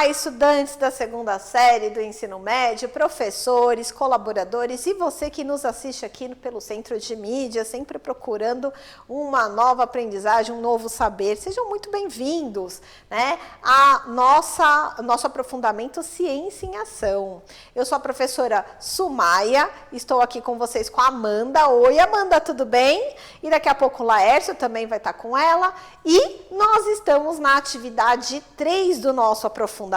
Olá, estudantes da segunda série do ensino médio, professores, colaboradores e você que nos assiste aqui pelo Centro de Mídia, sempre procurando uma nova aprendizagem, um novo saber. Sejam muito bem-vindos, né, a nosso aprofundamento Ciência em Ação. Eu sou a professora Sumaia, estou aqui com vocês com a Amanda. Oi, Amanda, tudo bem? E daqui a pouco o Laércio também vai estar com ela. E nós estamos na atividade 3 do nosso aprofundamento,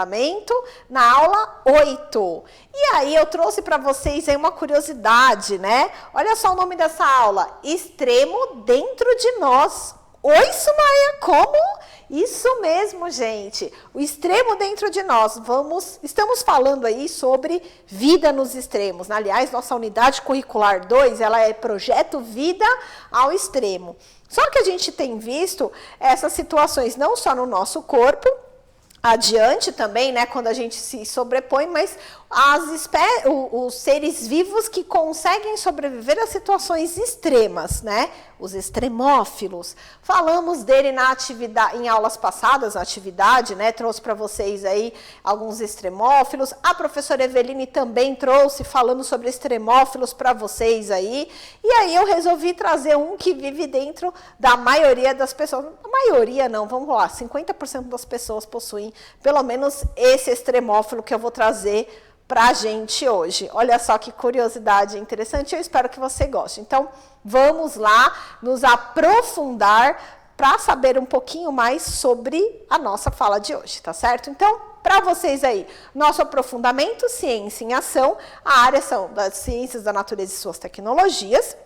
na aula 8. E aí eu trouxe para vocês aí uma curiosidade, né? Olha só o nome dessa aula, Extremo Dentro de Nós. Oi, Sumaia, como? Isso mesmo, gente. O extremo dentro de nós. Estamos falando aí sobre vida nos extremos. Aliás, nossa unidade curricular 2, ela é Projeto Vida ao Extremo. Só que a gente tem visto essas situações não só no nosso corpo, adiante também, né, quando a gente se sobrepõe, mas os seres vivos que conseguem sobreviver a situações extremas, né, os extremófilos. Falamos dele na atividade, em aulas passadas, na atividade, né, trouxe para vocês aí alguns extremófilos. A professora Eveline também trouxe falando sobre extremófilos para vocês aí. E aí eu resolvi trazer um que vive dentro da maioria das pessoas. A maioria não, vamos lá, 50% das pessoas possuem pelo menos esse extremófilo que eu vou trazer para a gente hoje. Olha só que curiosidade interessante, eu espero que você goste. Então, vamos lá nos aprofundar para saber um pouquinho mais sobre a nossa fala de hoje, tá certo? Então, para vocês aí, nosso aprofundamento, Ciência em Ação, a área são das ciências da natureza e suas tecnologias,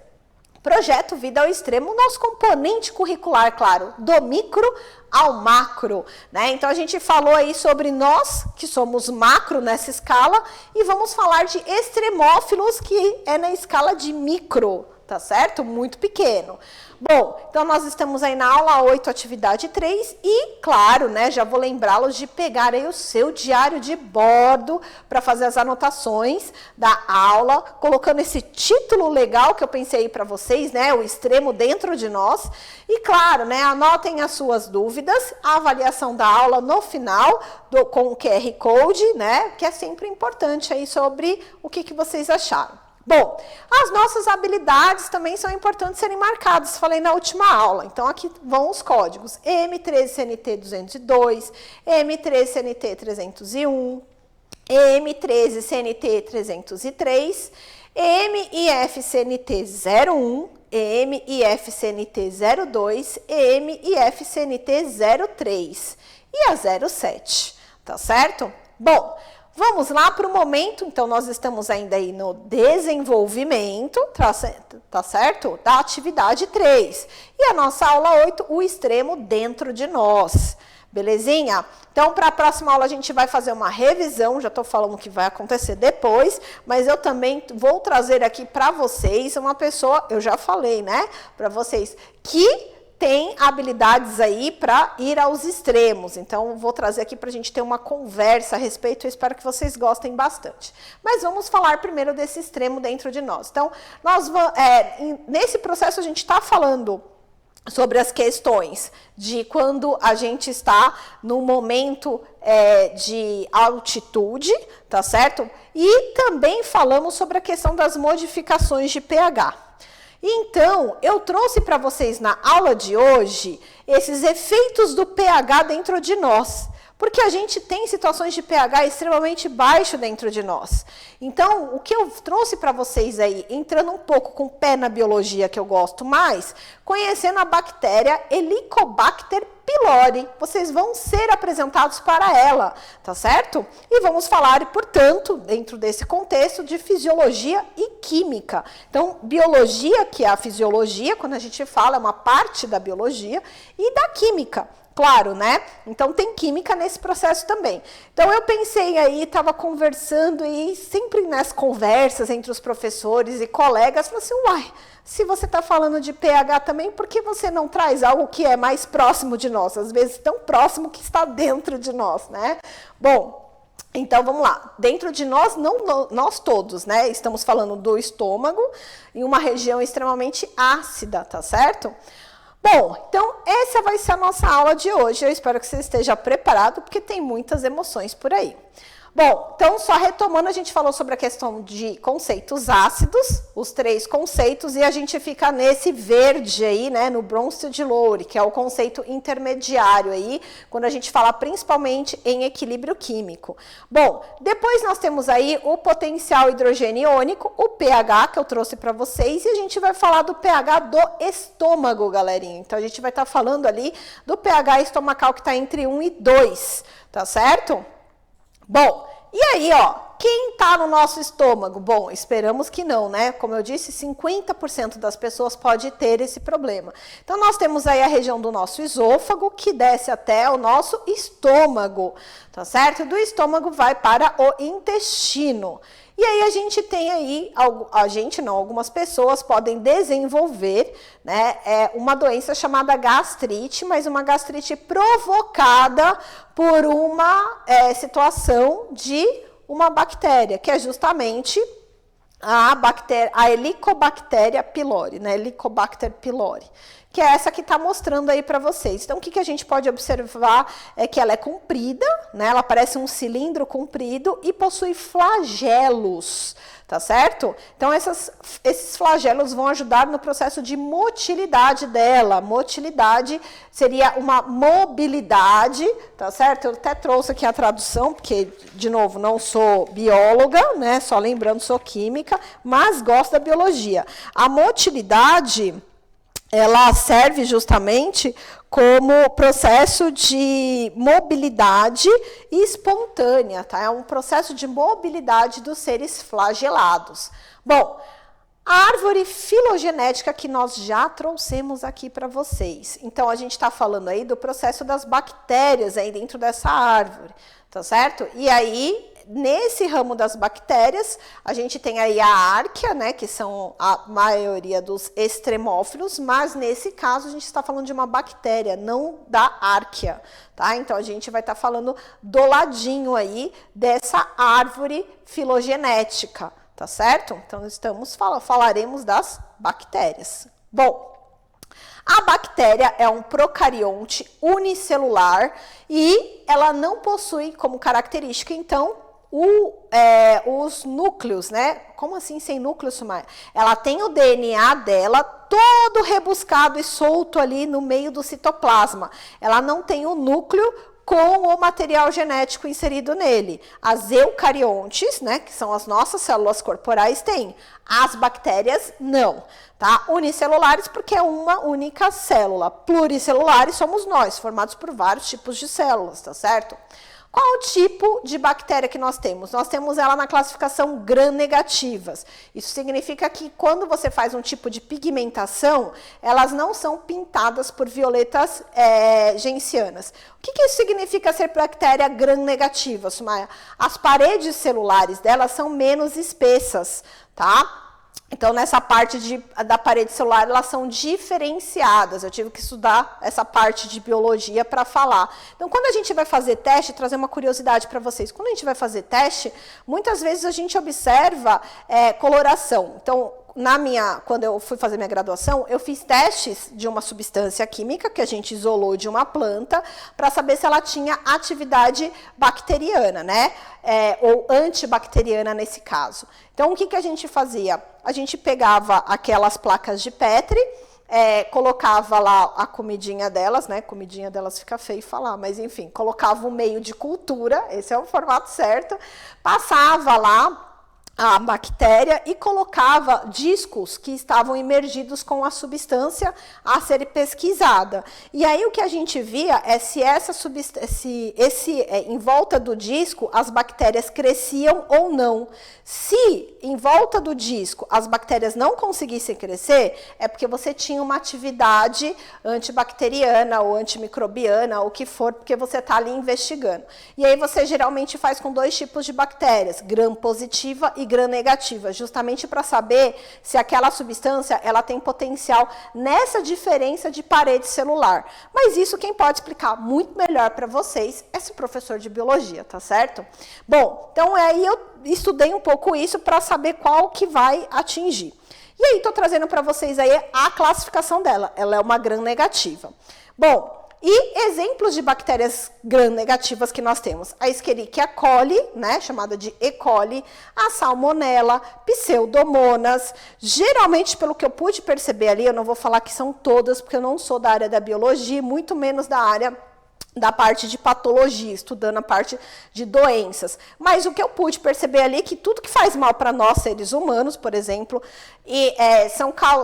Projeto Vida ao Extremo, nosso componente curricular, claro, do micro ao macro, né? Então, a gente falou aí sobre nós, que somos macro nessa escala, e vamos falar de extremófilos, que é na escala de micro, tá certo? Muito pequeno. Bom, então nós estamos aí na aula 8, atividade 3, e, claro, né, já vou lembrá-los de pegar aí o seu diário de bordo para fazer as anotações da aula, colocando esse título legal que eu pensei para vocês, né, o extremo dentro de nós. E, claro, né, anotem as suas dúvidas, a avaliação da aula no final, com o QR Code, né, que é sempre importante aí sobre o que vocês acharam. Bom, as nossas habilidades também são importantes serem marcadas, falei na última aula. Então, aqui vão os códigos M13CNT202, M13CNT301, M13CNT303, MIFCNT01, MIFCNT02, MIFCNT03 e a 07, tá certo? Bom, vamos lá para o momento, então nós estamos ainda aí no desenvolvimento, tá certo? Da atividade 3. E a nossa aula 8, o extremo dentro de nós. Belezinha? Então, para a próxima aula a gente vai fazer uma revisão, já estou falando o que vai acontecer depois, mas eu também vou trazer aqui para vocês uma pessoa, eu já falei, né? Para vocês, que tem habilidades aí para ir aos extremos. Então, vou trazer aqui para a gente ter uma conversa a respeito. Eu espero que vocês gostem bastante. Mas vamos falar primeiro desse extremo dentro de nós. Então, nesse processo a gente está falando sobre as questões de quando a gente está no momento de altitude, tá certo? E também falamos sobre a questão das modificações de pH. Então, eu trouxe para vocês na aula de hoje esses efeitos do pH dentro de nós, porque a gente tem situações de pH extremamente baixo dentro de nós. Então, o que eu trouxe para vocês aí, entrando um pouco com o pé na biologia que eu gosto mais, conhecendo a bactéria Helicobacter pylori, vocês vão ser apresentados para ela, tá certo? E vamos falar, portanto, dentro desse contexto, de fisiologia e química. Então, biologia, que é a fisiologia, quando a gente fala, é uma parte da biologia, e da química. Claro, né? Então, tem química nesse processo também. Então, eu pensei aí, estava conversando e sempre nas conversas entre os professores e colegas, falei assim, uai, se você está falando de pH também, por que você não traz algo que é mais próximo de nós? Às vezes, tão próximo que está dentro de nós, né? Bom, então, vamos lá. Dentro de nós, não nós todos, né? Estamos falando do estômago, em uma região extremamente ácida, tá certo? Bom, então essa vai ser a nossa aula de hoje. Eu espero que você esteja preparado, porque tem muitas emoções por aí. Bom, então só retomando, a gente falou sobre a questão de conceitos ácidos, os 3 conceitos, e a gente fica nesse verde aí, né, no Bronsted-Lowry, que é o conceito intermediário aí, quando a gente fala principalmente em equilíbrio químico. Bom, depois nós temos aí o potencial hidrogênio iônico, o pH, que eu trouxe para vocês, e a gente vai falar do pH do estômago, galerinha. Então a gente vai estar falando ali do pH estomacal que está entre 1 e 2, tá certo? Bom, e aí, ó, quem tá no nosso estômago? Bom, esperamos que não, né? Como eu disse, 50% das pessoas pode ter esse problema. Então, nós temos aí a região do nosso esôfago, que desce até o nosso estômago, tá certo? Do estômago vai para o intestino. E aí a gente tem aí, algumas pessoas podem desenvolver, né, uma doença chamada gastrite, mas uma gastrite provocada por uma situação de uma bactéria, que é justamente a Helicobacter pylori, né, Helicobacter pylori, que é essa que está mostrando aí para vocês. Então, o que a gente pode observar é que ela é comprida, né? Ela parece um cilindro comprido e possui flagelos, tá certo? Então, esses flagelos vão ajudar no processo de motilidade dela. Motilidade seria uma mobilidade, tá certo? Eu até trouxe aqui a tradução, porque, de novo, não sou bióloga, né? Só lembrando, sou química, mas gosto da biologia. A motilidade, ela serve justamente como processo de mobilidade espontânea, tá? É um processo de mobilidade dos seres flagelados. Bom, a árvore filogenética que nós já trouxemos aqui para vocês. Então, a gente está falando aí do processo das bactérias aí dentro dessa árvore, tá certo? E aí, nesse ramo das bactérias, a gente tem aí a árquea, né, que são a maioria dos extremófilos, mas nesse caso a gente está falando de uma bactéria, não da árquea, tá? Então a gente vai estar falando do ladinho aí dessa árvore filogenética, tá certo? Então falaremos das bactérias. Bom, a bactéria é um procarionte unicelular e ela não possui como característica, então, os núcleos, né? Como assim sem núcleo, Sumaya? Ela tem o DNA dela todo rebuscado e solto ali no meio do citoplasma. Ela não tem o núcleo com o material genético inserido nele. As eucariontes, né, que são as nossas células corporais, têm. As bactérias, não. Tá? Unicelulares, porque é uma única célula. Pluricelulares somos nós, formados por vários tipos de células, tá certo? Qual o tipo de bactéria que nós temos? Nós temos ela na classificação gram-negativas. Isso significa que quando você faz um tipo de pigmentação, elas não são pintadas por violetas gencianas. O que isso significa ser bactéria gram-negativa, Sumaya? As paredes celulares delas são menos espessas, tá? Então, nessa parte da parede celular, elas são diferenciadas. Eu tive que estudar essa parte de biologia para falar. Então, quando a gente vai fazer teste, trazer uma curiosidade para vocês. Quando a gente vai fazer teste, muitas vezes a gente observa coloração. Então, quando eu fui fazer minha graduação, eu fiz testes de uma substância química que a gente isolou de uma planta para saber se ela tinha atividade bacteriana, né? Ou antibacteriana nesse caso. Então, o que a gente fazia? A gente pegava aquelas placas de Petri, colocava lá a comidinha delas, né? Comidinha delas fica feio falar, mas enfim, colocava um meio de cultura, esse é o formato certo, passava lá a bactéria e colocava discos que estavam imergidos com a substância a ser pesquisada. E aí o que a gente via é se em volta do disco as bactérias cresciam ou não. Se em volta do disco as bactérias não conseguissem crescer, é porque você tinha uma atividade antibacteriana ou antimicrobiana, ou o que for, porque você está ali investigando. E aí você geralmente faz com 2 tipos de bactérias, gram-positiva e gram-negativa, justamente para saber se aquela substância ela tem potencial nessa diferença de parede celular. Mas isso quem pode explicar muito melhor para vocês é esse professor de biologia, tá certo? Bom, então aí eu estudei um pouco isso para saber qual que vai atingir. E aí, estou trazendo para vocês aí a classificação dela. Ela é uma gram-negativa. Bom, e exemplos de bactérias gram-negativas que nós temos? A Escherichia coli, né, chamada de E. coli, a Salmonella, Pseudomonas. Geralmente, pelo que eu pude perceber ali, eu não vou falar que são todas, porque eu não sou da área da biologia, muito menos da área da parte de patologia, estudando a parte de doenças. Mas o que eu pude perceber ali é que tudo que faz mal para nós, seres humanos, por exemplo,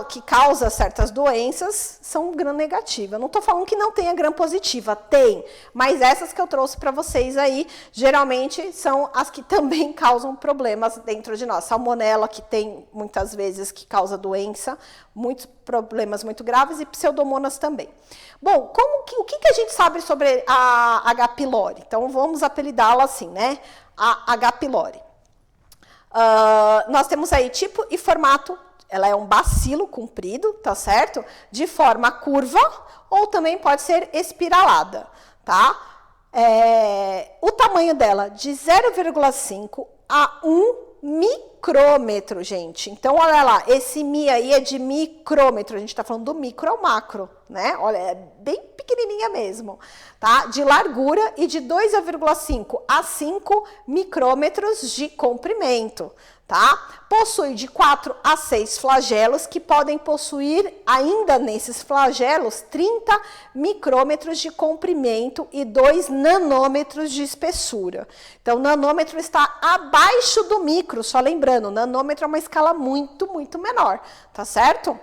que causa certas doenças, são gram-negativas. Não estou falando que não tenha gram-positiva, tem. Mas essas que eu trouxe para vocês aí, geralmente são as que também causam problemas dentro de nós. Salmonella, que tem muitas vezes que causa doença, muitos problemas muito graves, e Pseudomonas também. Bom, o que a gente sabe sobre a H. pylori? Então, vamos apelidá-la assim, né? A H. pylori. Nós temos aí tipo e formato, ela é um bacilo comprido, tá certo? De forma curva, ou também pode ser espiralada, tá? O tamanho dela, de 0,5 a 1 micrômetro, gente. Então, olha lá, esse mi aí é de micrômetro. A gente está falando do micro ao macro, né? Olha, é bem pequenininha mesmo, tá? De largura e de 2,5 a 5 micrômetros de comprimento, tá? Possui de 4 a 6 flagelos, que podem possuir, ainda nesses flagelos, 30 micrômetros de comprimento e 2 nanômetros de espessura. Então, nanômetro está abaixo do micro, só lembrando, nanômetro é uma escala muito, muito menor, tá certo?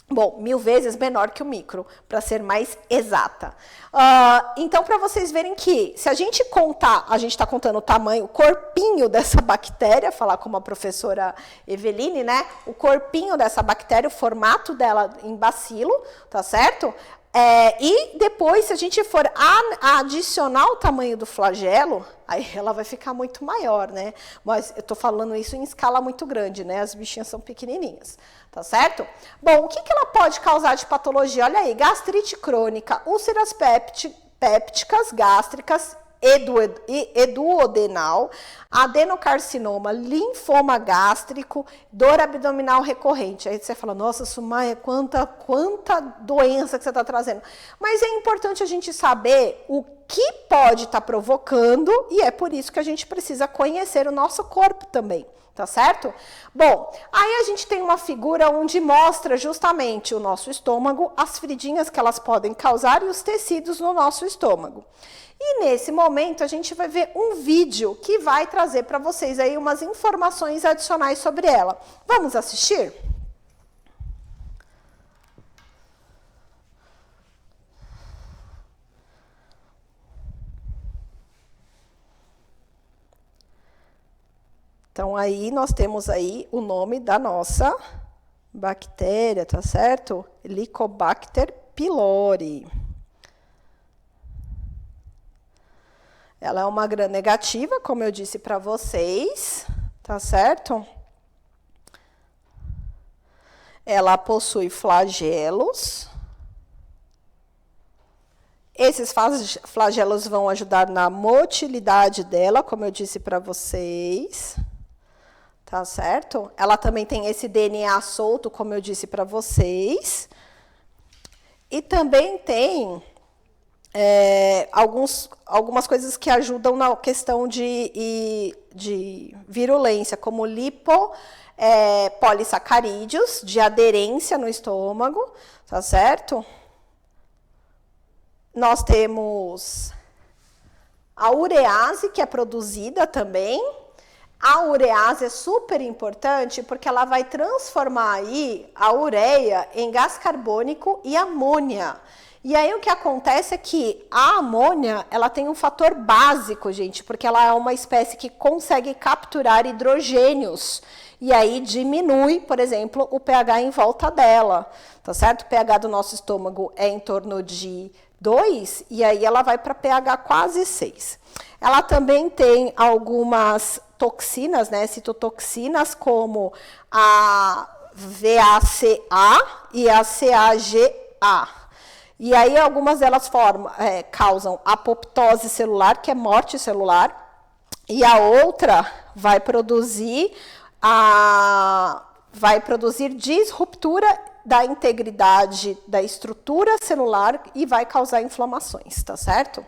Bom, 1000 vezes menor que o micro, para ser mais exata. Então, para vocês verem que, se a gente contar, a gente está contando o tamanho, o corpinho dessa bactéria, falar como a professora Eveline, né? O corpinho dessa bactéria, o formato dela em bacilo, tá certo? E depois, se a gente for adicionar o tamanho do flagelo, aí ela vai ficar muito maior, né? Mas eu tô falando isso em escala muito grande, né? As bichinhas são pequenininhas, tá certo? Bom, o que ela pode causar de patologia? Olha aí, gastrite crônica, úlceras pépticas gástricas e duodenal, adenocarcinoma, linfoma gástrico, dor abdominal recorrente. Aí você fala, nossa, Sumaia, quanta doença que você está trazendo. Mas é importante a gente saber o que pode estar provocando, e é por isso que a gente precisa conhecer o nosso corpo também. Tá certo? Bom, aí a gente tem uma figura onde mostra justamente o nosso estômago, as feridinhas que elas podem causar e os tecidos no nosso estômago. E nesse momento a gente vai ver um vídeo que vai trazer para vocês aí umas informações adicionais sobre ela. Vamos assistir? Então, aí nós temos aí o nome da nossa bactéria, tá certo? Helicobacter pylori. Ela é uma gram-negativa, como eu disse para vocês, tá certo? Ela possui flagelos. Esses flagelos vão ajudar na motilidade dela, como eu disse para vocês. Tá certo? Ela também tem esse DNA solto, como eu disse para vocês. E também tem algumas coisas que ajudam na questão de virulência, como polissacarídeos, de aderência no estômago, tá certo? Nós temos a urease, que é produzida também. A urease é super importante porque ela vai transformar aí a ureia em gás carbônico e amônia. E aí o que acontece é que a amônia, ela tem um fator básico, gente, porque ela é uma espécie que consegue capturar hidrogênios. E aí diminui, por exemplo, o pH em volta dela, tá certo? O pH do nosso estômago é em torno de 2, e aí ela vai para pH quase 6. Ela também tem algumas toxinas, né, citotoxinas, como a VACA e a CAGA. E aí algumas delas causam apoptose celular, que é morte celular, e a outra vai produzir a vai produzir disruptura da integridade da estrutura celular e vai causar inflamações, tá certo?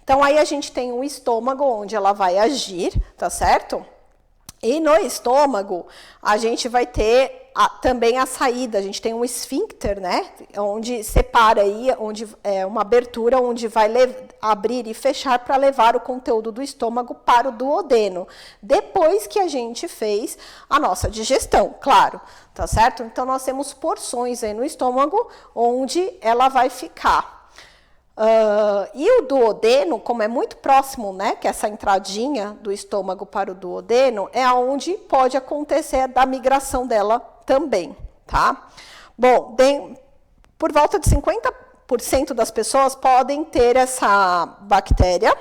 Então, aí a gente tem o estômago, onde ela vai agir, tá certo? E no estômago, a gente vai ter também a saída, a gente tem um esfíncter, né? Onde separa aí, onde é uma abertura, onde vai abrir e fechar para levar o conteúdo do estômago para o duodeno. Depois que a gente fez a nossa digestão, claro, tá certo? Então, nós temos porções aí no estômago, onde ela vai ficar. E o duodeno, como é muito próximo, né, que essa entradinha do estômago para o duodeno, é onde pode acontecer da migração dela também, tá? Bom, por volta de 50% das pessoas podem ter essa bactéria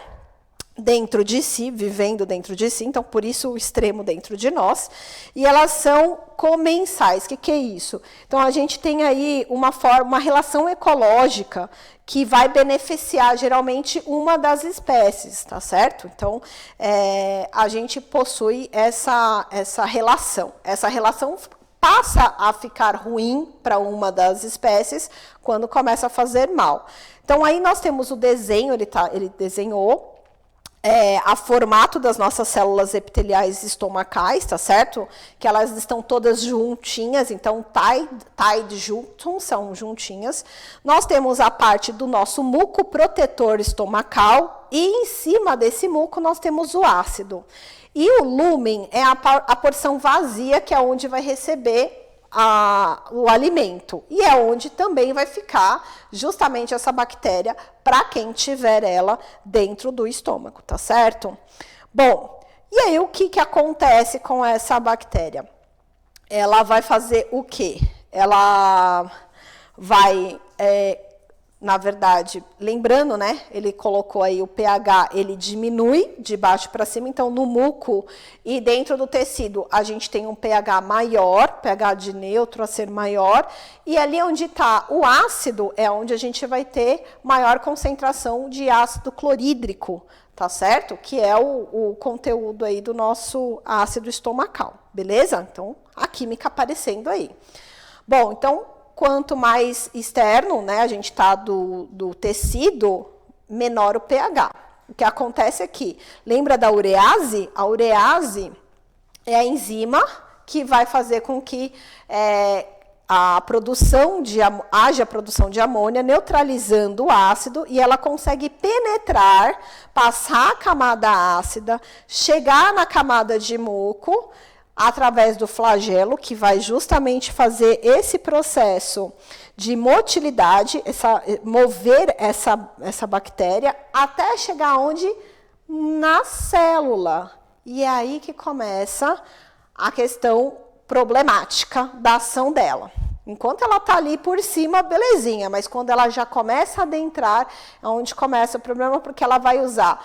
dentro de si, vivendo dentro de si, então por isso o extremo dentro de nós, e elas são comensais. O que é isso? Então a gente tem aí uma relação ecológica que vai beneficiar geralmente uma das espécies, tá certo? Então a gente possui essa relação. Essa relação passa a ficar ruim para uma das espécies quando começa a fazer mal. Então aí nós temos o desenho, ele desenhou a formato das nossas células epiteliais estomacais, tá certo? Que elas estão todas juntinhas, então tied juntum, são juntinhas. Nós temos a parte do nosso muco protetor estomacal e em cima desse muco nós temos o ácido. E o lúmen é a porção vazia, que é onde vai receber o alimento. E é onde também vai ficar justamente essa bactéria para quem tiver ela dentro do estômago, tá certo? Bom, e aí o que acontece com essa bactéria? Ela vai fazer o quê? Ela vai, na verdade, lembrando, né? Ele colocou aí o pH, ele diminui de baixo para cima, então no muco e dentro do tecido a gente tem um pH maior, pH de neutro a ser maior, e ali onde está o ácido é onde a gente vai ter maior concentração de ácido clorídrico, tá certo? Que é o conteúdo aí do nosso ácido estomacal, beleza? Então, a química aparecendo aí. Bom, então, quanto mais externo, né, a gente está do tecido, menor o pH. O que acontece aqui? Lembra da urease? A urease é a enzima que vai fazer com que haja produção de amônia, neutralizando o ácido, e ela consegue penetrar, passar a camada ácida, chegar na camada de muco, através do flagelo, que vai justamente fazer esse processo de motilidade, mover essa bactéria, até chegar onde? Na célula. E é aí que começa a questão problemática da ação dela. Enquanto ela está ali por cima, belezinha, mas quando ela já começa a adentrar, é onde começa o problema, porque ela vai usar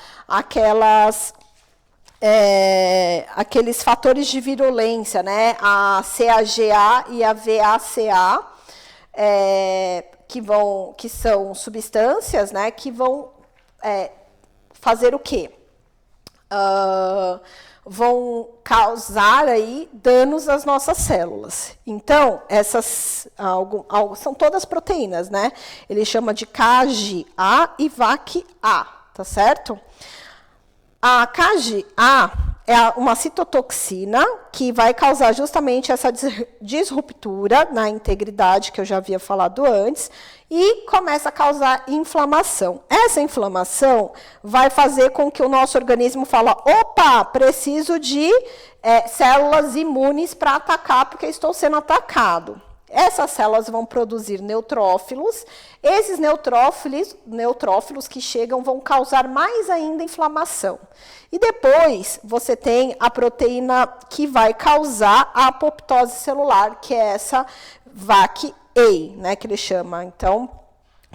aqueles fatores de virulência, né? A CAGA e a VACA, que são substâncias, né? Que vão fazer o quê? Vão causar aí danos às nossas células. Então, essas são todas proteínas, né? Ele chama de CAG-A e VAC-A, tá certo? A CAG-A é uma citotoxina que vai causar justamente essa disruptura na integridade que eu já havia falado antes e começa a causar inflamação. Essa inflamação vai fazer com que o nosso organismo fale: opa, preciso de células imunes para atacar porque estou sendo atacado. Essas células vão produzir neutrófilos. Esses neutrófilos que chegam vão causar mais ainda inflamação. E depois você tem a proteína que vai causar a apoptose celular, que é essa VAC-A, né, que ele chama. Então,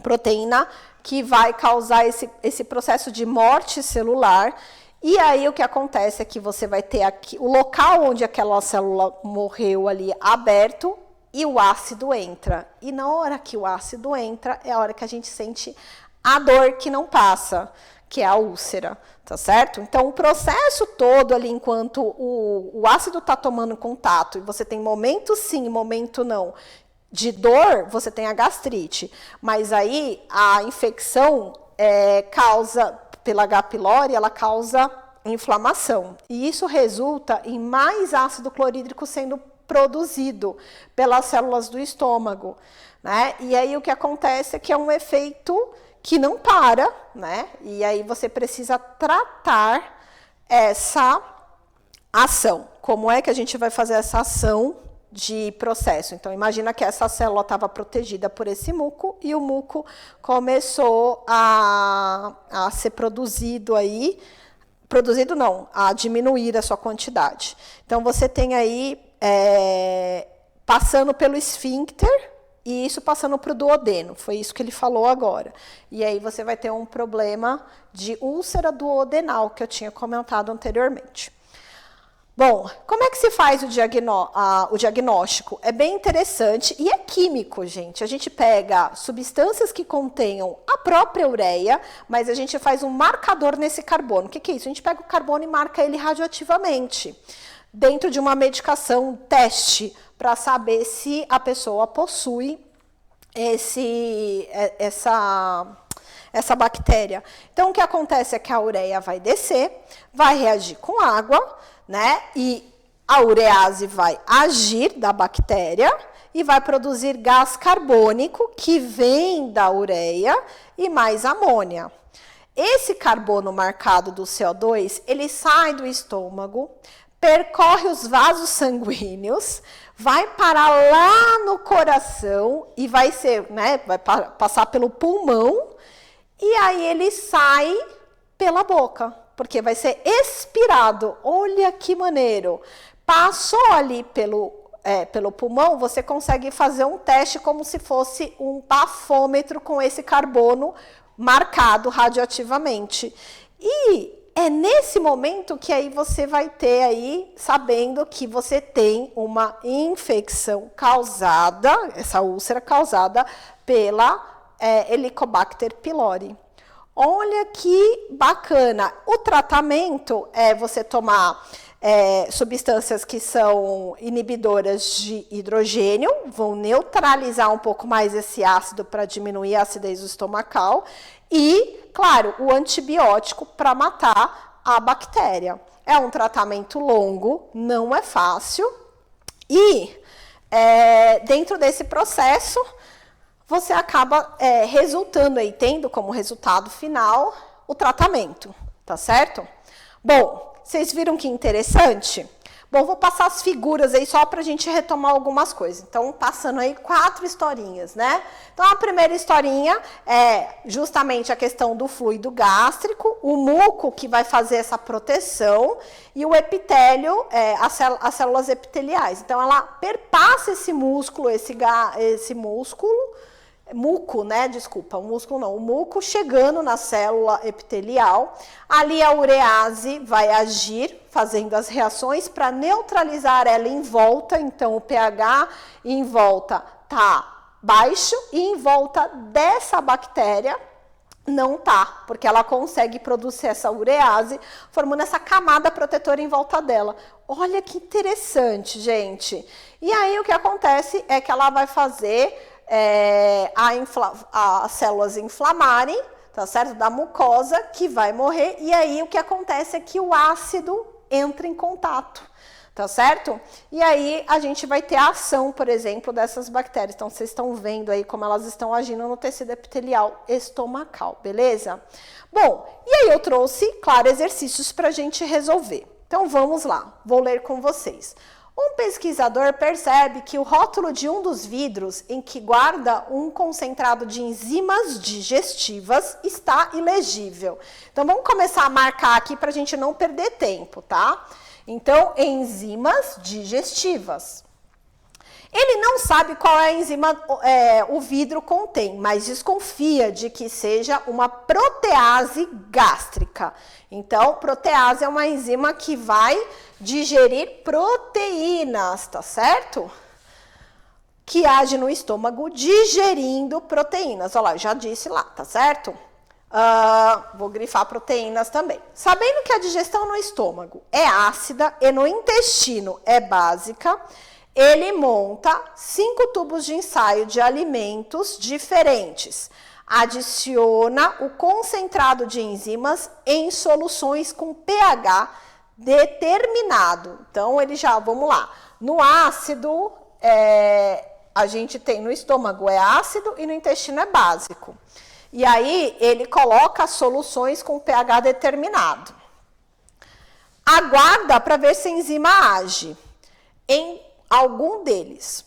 proteína que vai causar esse processo de morte celular. E aí o que acontece é que você vai ter aqui o local onde aquela célula morreu ali aberto, e o ácido entra. E na hora que o ácido entra, é a hora que a gente sente a dor que não passa. que é a úlcera, tá certo? Então, o processo todo ali, enquanto o ácido tá tomando contato, e você tem momento sim, momento não, de dor, você tem a gastrite. Mas aí, a infecção causa, pela H. pylori, ela causa inflamação. E isso resulta em mais ácido clorídrico sendo produzido pelas células do estômago, né? E aí o que acontece é que é um efeito que não para, né? E aí você precisa tratar essa ação. Como é que a gente vai fazer essa ação de processo? Então, imagina que essa célula estava protegida por esse muco e o muco começou a ser produzido aí, produzido não, a diminuir a sua quantidade. Então, você tem aí, passando pelo esfíncter, e isso passando para o duodeno, foi isso que ele falou agora. E aí você vai ter um problema de úlcera duodenal, que eu tinha comentado anteriormente. Bom, como é que se faz o diagnóstico? É bem interessante e é químico, gente. A gente pega substâncias que contenham a própria ureia, mas a gente faz um marcador nesse carbono. O que é isso? A gente pega o carbono e marca ele radioativamente, dentro de uma medicação, teste, para saber se a pessoa possui essa bactéria. Então, o que acontece é que a ureia vai descer, vai reagir com água, né? E a urease vai agir da bactéria e vai produzir gás carbônico, que vem da ureia, e mais amônia. Esse carbono marcado do CO2, ele sai do estômago, percorre os vasos sanguíneos, vai parar lá no coração e vai ser, né, vai passar pelo pulmão e aí ele sai pela boca, porque vai ser expirado. Olha que maneiro! Passou ali pelo pulmão, você consegue fazer um teste como se fosse um bafômetro com esse carbono marcado radioativamente. E é nesse momento que aí você vai ter aí, sabendo que você tem uma infecção causada, essa úlcera causada pela Helicobacter pylori. Olha que bacana. O tratamento é você tomar substâncias que são inibidoras de hidrogênio, vão neutralizar um pouco mais esse ácido para diminuir a acidez estomacal e, claro, o antibiótico para matar a bactéria. É um tratamento longo, não é fácil e dentro desse processo você acaba resultando aí, tendo como resultado final o tratamento, tá certo? Bom, vocês viram que interessante? Bom, vou passar as figuras aí só para a gente retomar algumas coisas. Então, passando aí 4 historinhas, né? Então, a primeira historinha é justamente a questão do fluido gástrico, o muco que vai fazer essa proteção e o epitélio, as células epiteliais. Então, ela perpassa esse músculo, muco, né? Desculpa, o músculo não. O muco chegando na célula epitelial. Ali a urease vai agir, fazendo as reações para neutralizar ela em volta. Então, o pH em volta tá baixo e em volta dessa bactéria não tá, porque ela consegue produzir essa urease, formando essa camada protetora em volta dela. Olha que interessante, gente. E aí o que acontece é que ela vai fazer as células inflamarem, tá certo? Da mucosa, que vai morrer, e aí o que acontece é que o ácido entra em contato, tá certo? E aí a gente vai ter a ação, por exemplo, dessas bactérias. Então, vocês estão vendo aí como elas estão agindo no tecido epitelial estomacal, beleza? Bom, e aí eu trouxe, claro, exercícios para a gente resolver. Então, vamos lá, vou ler com vocês. Um pesquisador percebe que o rótulo de um dos vidros em que guarda um concentrado de enzimas digestivas está ilegível. Então, vamos começar a marcar aqui para a gente não perder tempo, tá? Então, enzimas digestivas. Ele não sabe qual é a enzima o vidro contém, mas desconfia de que seja uma protease gástrica. Então, protease é uma enzima que vai digerir proteínas, tá certo? Que age no estômago digerindo proteínas. Olha lá, eu já disse lá, tá certo? Vou grifar proteínas também. Sabendo que a digestão no estômago é ácida e no intestino é básica, ele monta 5 tubos de ensaio de alimentos diferentes. Adiciona o concentrado de enzimas em soluções com pH determinado. Então, ele já, vamos lá. No ácido, a gente tem no estômago é ácido e no intestino é básico. E aí, ele coloca soluções com pH determinado. Aguarda para ver se a enzima age em algum deles.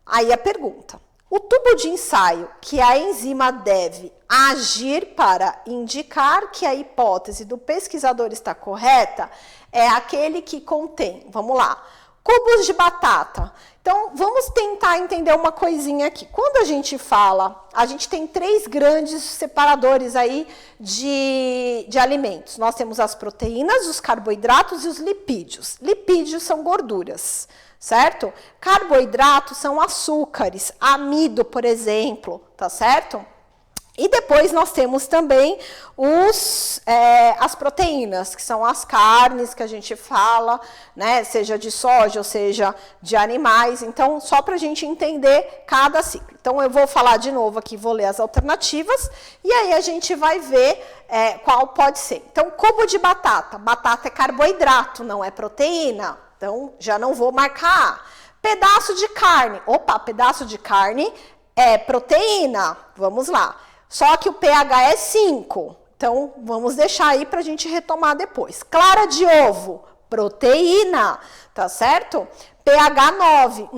Aí a pergunta: o tubo de ensaio que a enzima deve agir para indicar que a hipótese do pesquisador está correta é aquele que contém, vamos lá, cubos de batata. Então, vamos tentar entender uma coisinha aqui. Quando a gente fala, a gente tem 3 grandes separadores aí de alimentos. Nós temos as proteínas, os carboidratos e os lipídios. Lipídios são gorduras, certo? Carboidratos são açúcares, amido, por exemplo, tá certo? E depois nós temos também as proteínas, que são as carnes que a gente fala, né? Seja de soja ou seja de animais. Então, só para a gente entender cada ciclo. Então, eu vou falar de novo aqui, vou ler as alternativas, e aí a gente vai ver qual pode ser. Então, cubo de batata. Batata é carboidrato, não é proteína. Então, já não vou marcar. Pedaço de carne. Opa, pedaço de carne é proteína. Vamos lá. Só que o pH é 5. Então, vamos deixar aí para a gente retomar depois. Clara de ovo, proteína, tá certo? pH 9.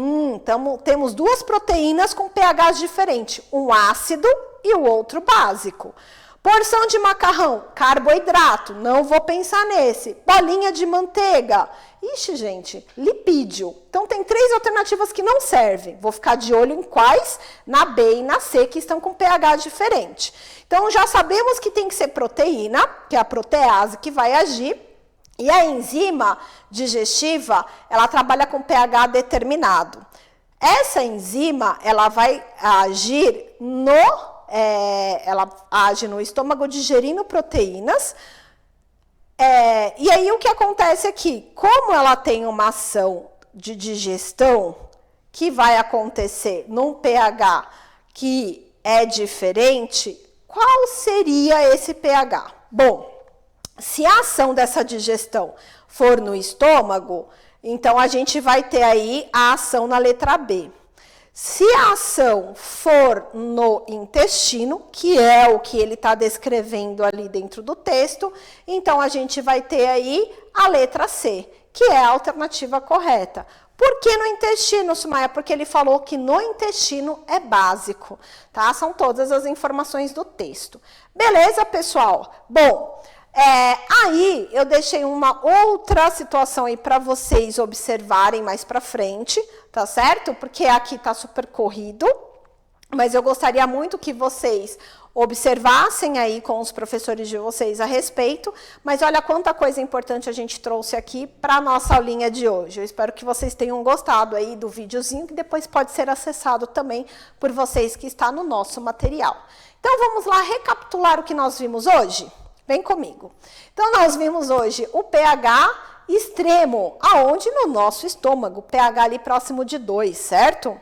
Temos 2 proteínas com pHs diferentes. Um ácido e o outro básico. Porção de macarrão, carboidrato, não vou pensar nesse. Bolinha de manteiga. Ixi, gente, lipídio. Então, tem 3 alternativas que não servem. Vou ficar de olho em quais, na B e na C, que estão com pH diferente. Então, já sabemos que tem que ser proteína, que é a protease que vai agir. E a enzima digestiva, ela trabalha com pH determinado. Essa enzima, ela vai agir ela age no estômago digerindo proteínas. E aí o que acontece aqui? Como ela tem uma ação de digestão que vai acontecer num pH que é diferente, qual seria esse pH? Bom, se a ação dessa digestão for no estômago, então a gente vai ter aí a ação na letra B. Se a ação for no intestino, que é o que ele está descrevendo ali dentro do texto, então a gente vai ter aí a letra C, que é a alternativa correta. Por que no intestino, Sumaia? Porque ele falou que no intestino é básico, tá? São todas as informações do texto. Beleza, pessoal? Bom, aí eu deixei uma outra situação aí para vocês observarem mais para frente, tá certo? Porque aqui tá super corrido, mas eu gostaria muito que vocês observassem aí com os professores de vocês a respeito, mas olha quanta coisa importante a gente trouxe aqui para a nossa aulinha de hoje. Eu espero que vocês tenham gostado aí do videozinho, que depois pode ser acessado também por vocês que está no nosso material. Então, vamos lá recapitular o que nós vimos hoje? Vem comigo. Então, nós vimos hoje o pH extremo, aonde? No nosso estômago, pH ali próximo de 2, certo?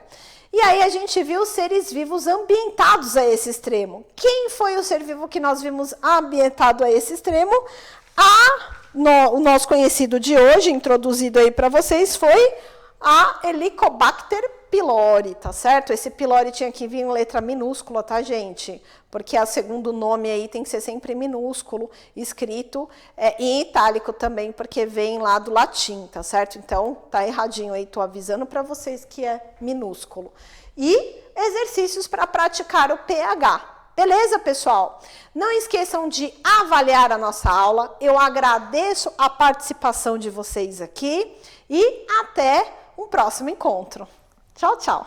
E aí a gente viu os seres vivos ambientados a esse extremo. Quem foi o ser vivo que nós vimos ambientado a esse extremo? O nosso conhecido de hoje, introduzido aí para vocês, foi a Helicobacter pylori, tá certo? Esse pylori tinha que vir em letra minúscula, tá, gente? Porque o segundo nome aí tem que ser sempre minúsculo, escrito em itálico também, porque vem lá do latim, tá certo? Então, tá erradinho aí, tô avisando para vocês que é minúsculo. E exercícios para praticar o pH. Beleza, pessoal? Não esqueçam de avaliar a nossa aula. Eu agradeço a participação de vocês aqui e até um próximo encontro. Tchau, tchau!